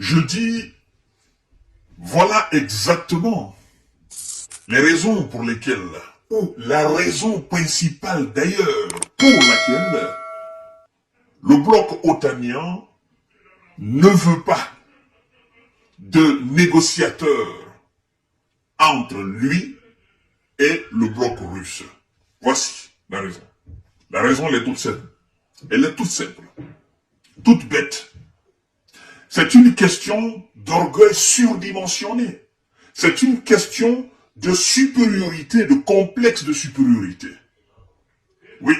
Je dis, voilà exactement les raisons pour lesquelles, ou la raison principale d'ailleurs pour laquelle le bloc otanien ne veut pas de négociateur entre lui et le bloc russe. Voici la raison. La raison, elle est toute simple. Elle est toute simple. Toute bête. C'est une question d'orgueil surdimensionné. C'est une question de supériorité, de complexe de supériorité. Oui.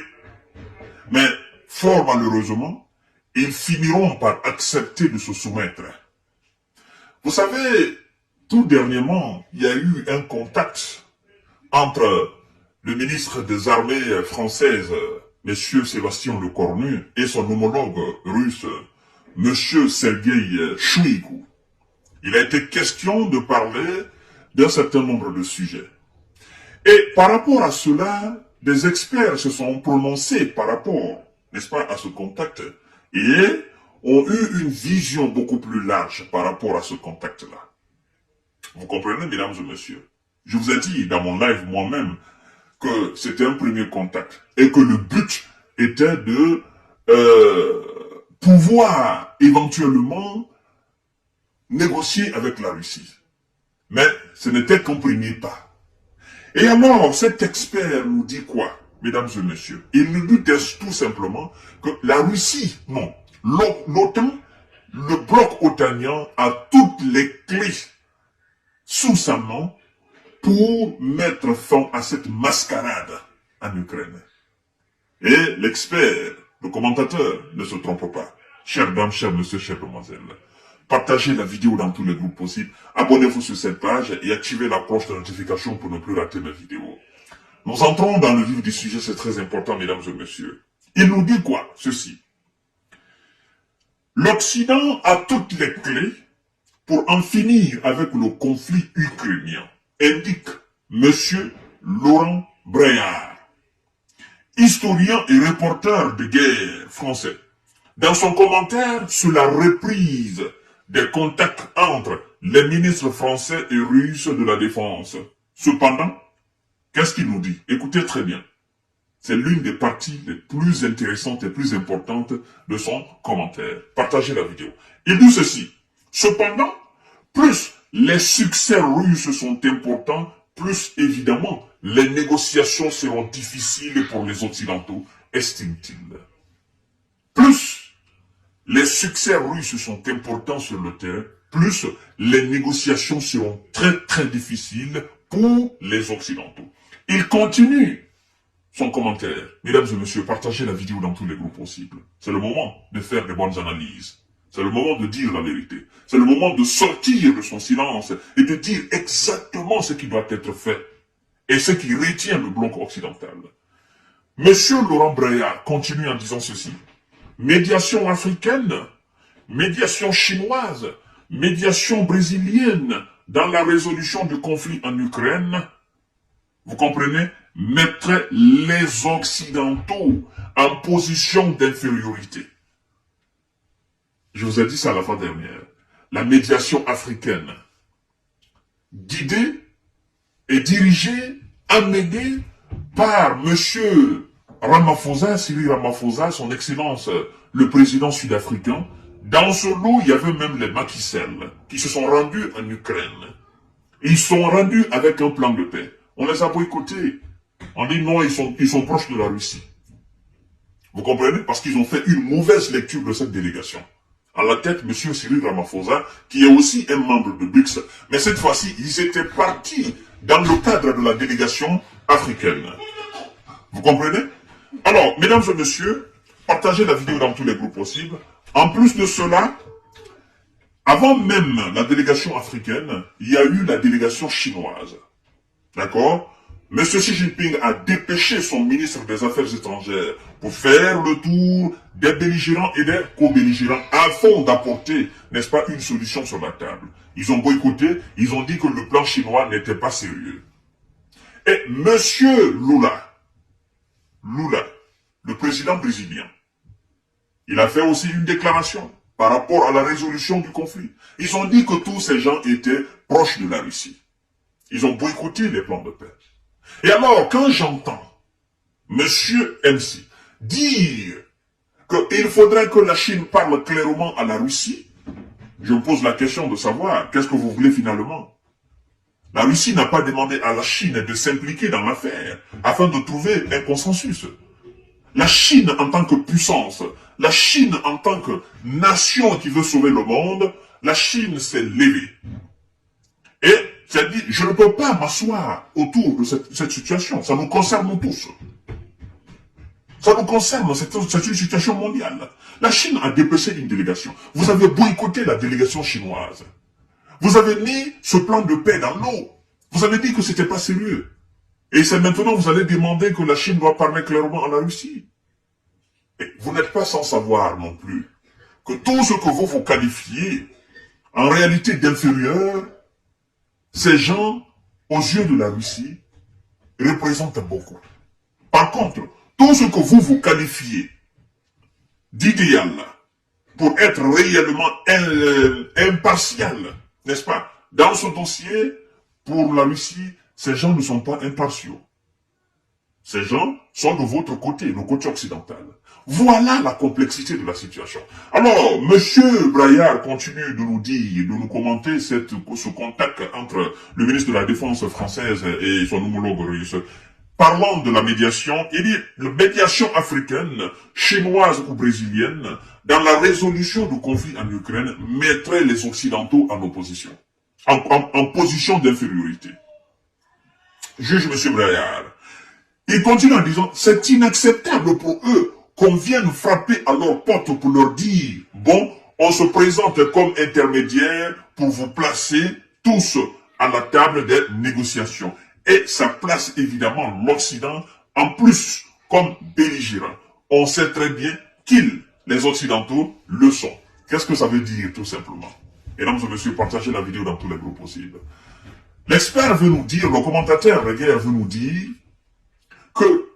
Mais, fort malheureusement, ils finiront par accepter de se soumettre. Vous savez, tout dernièrement, il y a eu un contact entre le ministre des Armées françaises, M. Sébastien Lecornu, et son homologue russe, M. Sergueï Chouikou. Il a été question de parler d'un certain nombre de sujets. Et par rapport à cela, des experts se sont prononcés par rapport, n'est-ce pas, à ce contact, et ont eu une vision beaucoup plus large par rapport à ce contact-là. Vous comprenez, mesdames et messieurs? Je vous ai dit dans mon live moi-même que c'était un premier contact et que le but était de pouvoir éventuellement négocier avec la Russie. Mais ce n'était qu'un premier pas. Et alors, cet expert nous dit quoi, mesdames et messieurs? Il nous dit tout simplement que la Russie, non, l'OTAN, le bloc otanien a toutes les clés sous sa main pour mettre fin à cette mascarade en Ukraine. Et l'expert, le commentateur, ne se trompe pas. Chères dames, chers messieurs, chères demoiselles, partagez la vidéo dans tous les groupes possibles, abonnez-vous sur cette page et activez la cloche de notification pour ne plus rater mes vidéos. Nous entrons dans le vif du sujet, c'est très important, mesdames et messieurs. Il nous dit quoi, ceci? L'Occident a toutes les clés pour en finir avec le conflit ukrainien, indique M. Laurent Braillard, historien et reporter de guerre français, dans son commentaire sur la reprise des contacts entre les ministres français et russes de la Défense. Cependant, qu'est-ce qu'il nous dit? Écoutez très bien. C'est l'une des parties les plus intéressantes et plus importantes de son commentaire. Partagez la vidéo. Il dit ceci. Cependant, plus les succès russes sont importants, plus évidemment les négociations seront difficiles pour les Occidentaux, estime-t-il. Plus les succès russes sont importants sur le terrain, plus les négociations seront très très difficiles pour les Occidentaux. Il continue son commentaire. Mesdames et messieurs, partagez la vidéo dans tous les groupes possibles. C'est le moment de faire de bonnes analyses. C'est le moment de dire la vérité. C'est le moment de sortir de son silence et de dire exactement ce qui doit être fait et ce qui retient le bloc occidental. Monsieur Laurent Braillard continue en disant ceci. Médiation africaine, médiation chinoise, médiation brésilienne dans la résolution du conflit en Ukraine, vous comprenez, mettrait les Occidentaux en position d'infériorité. Je vous ai dit ça la fois dernière. La médiation africaine, guidée et dirigée, amenée par M. Ramaphosa, Cyril Ramaphosa, son excellence, le président sud-africain. Dans ce lot, il y avait même les Macky Sall qui se sont rendus en Ukraine. Ils sont rendus avec un plan de paix. On les a boycottés. On dit non, ils sont proches de la Russie. Vous comprenez? Parce qu'ils ont fait une mauvaise lecture de cette délégation. À la tête, M. Cyril Ramaphosa, qui est aussi un membre de BRICS. Mais cette fois-ci, ils étaient partis dans le cadre de la délégation africaine. Vous comprenez? Alors, mesdames et messieurs, partagez la vidéo dans tous les groupes possibles. En plus de cela, avant même la délégation africaine, il y a eu la délégation chinoise. D'accord? M. Xi Jinping a dépêché son ministre des Affaires étrangères pour faire le tour des belligérants et des co-belligérants afin d'apporter, n'est-ce pas, une solution sur la table. Ils ont boycotté, ils ont dit que le plan chinois n'était pas sérieux. Et M. Lula, le président brésilien, il a fait aussi une déclaration par rapport à la résolution du conflit. Ils ont dit que tous ces gens étaient proches de la Russie. Ils ont boycotté les plans de paix. Et alors, quand j'entends Monsieur MC dire qu'il faudrait que la Chine parle clairement à la Russie, je me pose la question de savoir, qu'est-ce que vous voulez finalement? La Russie n'a pas demandé à la Chine de s'impliquer dans l'affaire afin de trouver un consensus. La Chine en tant que puissance, la Chine en tant que nation qui veut sauver le monde, la Chine s'est levée. Et ça dit, je ne peux pas m'asseoir autour de cette situation. Ça nous concerne tous. Ça nous concerne, c'est une situation mondiale. La Chine a dépêché une délégation. Vous avez boycotté la délégation chinoise. Vous avez mis ce plan de paix dans l'eau. Vous avez dit que c'était pas sérieux. Et c'est maintenant que vous allez demander que la Chine doit parler clairement à la Russie. Et vous n'êtes pas sans savoir non plus que tout ce que vous qualifiez en réalité d'inférieur, ces gens, aux yeux de la Russie, représentent beaucoup. Par contre, tout ce que vous qualifiez d'idéal pour être réellement impartial, n'est-ce pas? Dans ce dossier, pour la Russie, ces gens ne sont pas impartiaux. Ces gens sont de votre côté, le côté occidental. Voilà la complexité de la situation. Alors, Monsieur Braillard continue de nous dire, de nous commenter ce contact entre le ministre de la Défense française et son homologue russe. Parlant de la médiation, il dit la médiation africaine, chinoise ou brésilienne, dans la résolution du conflit en Ukraine, mettrait les Occidentaux en opposition, en position d'infériorité. Juge M. Braillard. Il continue en disant, c'est inacceptable pour eux qu'on vienne frapper à leur porte pour leur dire, bon, on se présente comme intermédiaire pour vous placer tous à la table des négociations. Et ça place évidemment l'Occident en plus comme belligérant. On sait très bien qu'ils, les Occidentaux, le sont. Qu'est-ce que ça veut dire tout simplement? Mesdames et messieurs, partagez la vidéo dans tous les groupes possibles. L'expert veut nous dire, le commentateur de guerre veut nous dire que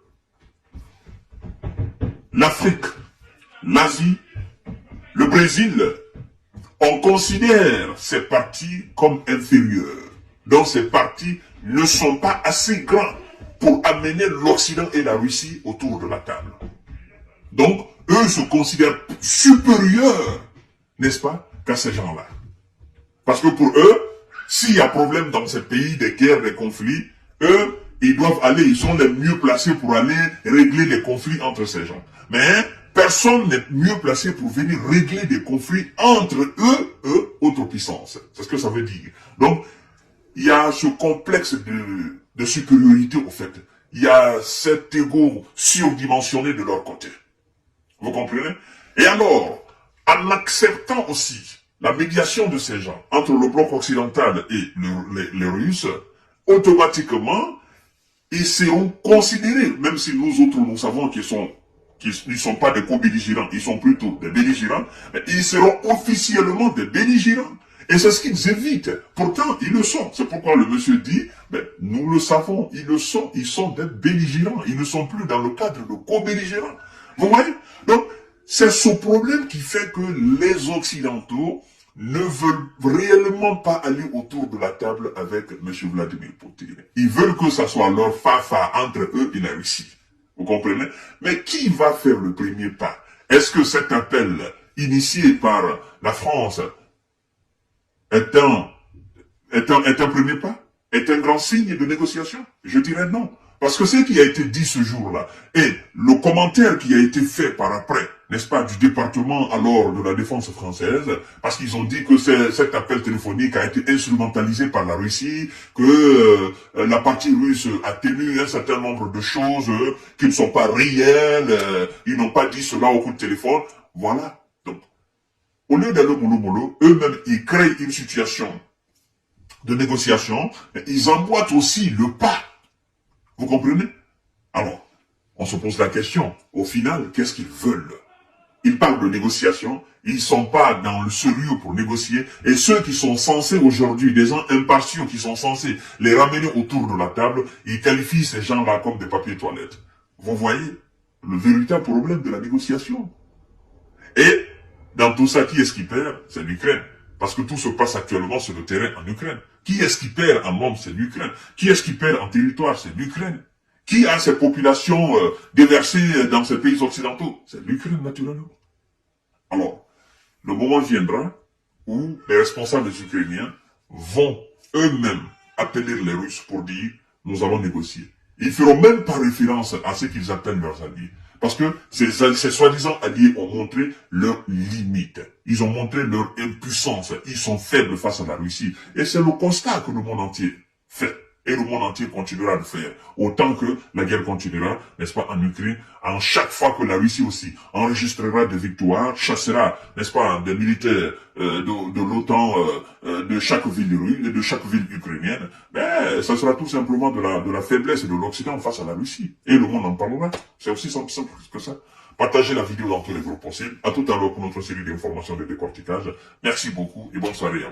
l'Afrique, l'Asie, le Brésil, on considère ces partis comme inférieurs. Donc ces partis ne sont pas assez grands pour amener l'Occident et la Russie autour de la table. Donc, eux se considèrent supérieurs, n'est-ce pas, qu'à ces gens-là. Parce que pour eux, s'il y a problème dans ces pays, des guerres, des conflits, eux, ils doivent aller, ils sont les mieux placés pour aller régler les conflits entre ces gens. Mais personne n'est mieux placé pour venir régler des conflits entre eux, autres puissances. C'est ce que ça veut dire. Donc, il y a ce complexe de supériorité, au fait. Il y a cet ego surdimensionné de leur côté. Vous comprenez? Et alors, en acceptant aussi la médiation de ces gens entre le bloc occidental et les Russes, automatiquement, ils seront considérés, même si nous autres, nous savons qu'ils ne sont pas des co-belligérants, ils sont plutôt des belligérants, mais ils seront officiellement des belligérants. Et c'est ce qu'ils évitent. Pourtant, ils le sont. C'est pourquoi le monsieur dit, ben, nous le savons, ils le sont, ils sont des belligérants. Ils ne sont plus dans le cadre de co-belligérants. Vous voyez? Donc, c'est ce problème qui fait que les Occidentaux ne veulent réellement pas aller autour de la table avec M. Vladimir Poutine. Ils veulent que ça soit leur fa-fa entre eux et la Russie. Vous comprenez? Mais qui va faire le premier pas? Est-ce que cet appel initié par la France est un premier pas? Est un grand signe de négociation? Je dirais non. Parce que ce qui a été dit ce jour-là, et le commentaire qui a été fait par après, n'est-ce pas, du département alors de la défense française, parce qu'ils ont dit que cet appel téléphonique a été instrumentalisé par la Russie, que la partie russe a tenu un certain nombre de choses qui ne sont pas réelles, ils n'ont pas dit cela au coup de téléphone. Voilà. Donc, au lieu d'aller mollo, eux-mêmes, ils créent une situation de négociation, ils emboîtent aussi le pas. Vous comprenez? Alors, on se pose la question, au final, qu'est-ce qu'ils veulent? Ils parlent de négociation, ils ne sont pas dans le sérieux pour négocier, et ceux qui sont censés aujourd'hui, des gens impartiaux qui sont censés les ramener autour de la table, ils qualifient ces gens-là comme des papiers toilettes. Vous voyez le véritable problème de la négociation. Et Dans tout ça, qui est-ce qui perd? C'est l'Ukraine. Parce que tout se passe actuellement sur le terrain en Ukraine. Qui est-ce qui perd en hommes? C'est l'Ukraine. Qui est-ce qui perd en territoire? C'est l'Ukraine. Qui a ces populations déversées dans ces pays occidentaux? C'est l'Ukraine, naturellement. Alors, le moment viendra où les responsables ukrainiens vont eux-mêmes appeler les Russes pour dire « nous allons négocier ». Ils ne feront même pas référence à ce qu'ils appellent leurs alliés. Parce que ces soi-disant alliés ont montré leurs limites. Ils ont montré leur impuissance. Ils sont faibles face à la Russie. Et c'est le constat que le monde entier fait. Et le monde entier continuera de faire. Autant que la guerre continuera, n'est-ce pas, en Ukraine, en chaque fois que la Russie aussi enregistrera des victoires, chassera, n'est-ce pas, des militaires de l'OTAN de chaque ville ukrainienne, ben, ça sera tout simplement de la faiblesse de l'Occident face à la Russie. Et le monde en parlera. C'est aussi simple que ça. Partagez la vidéo dans tous les groupes possibles. À tout à l'heure pour notre série d'informations de décortiquage. Merci beaucoup et bonne soirée.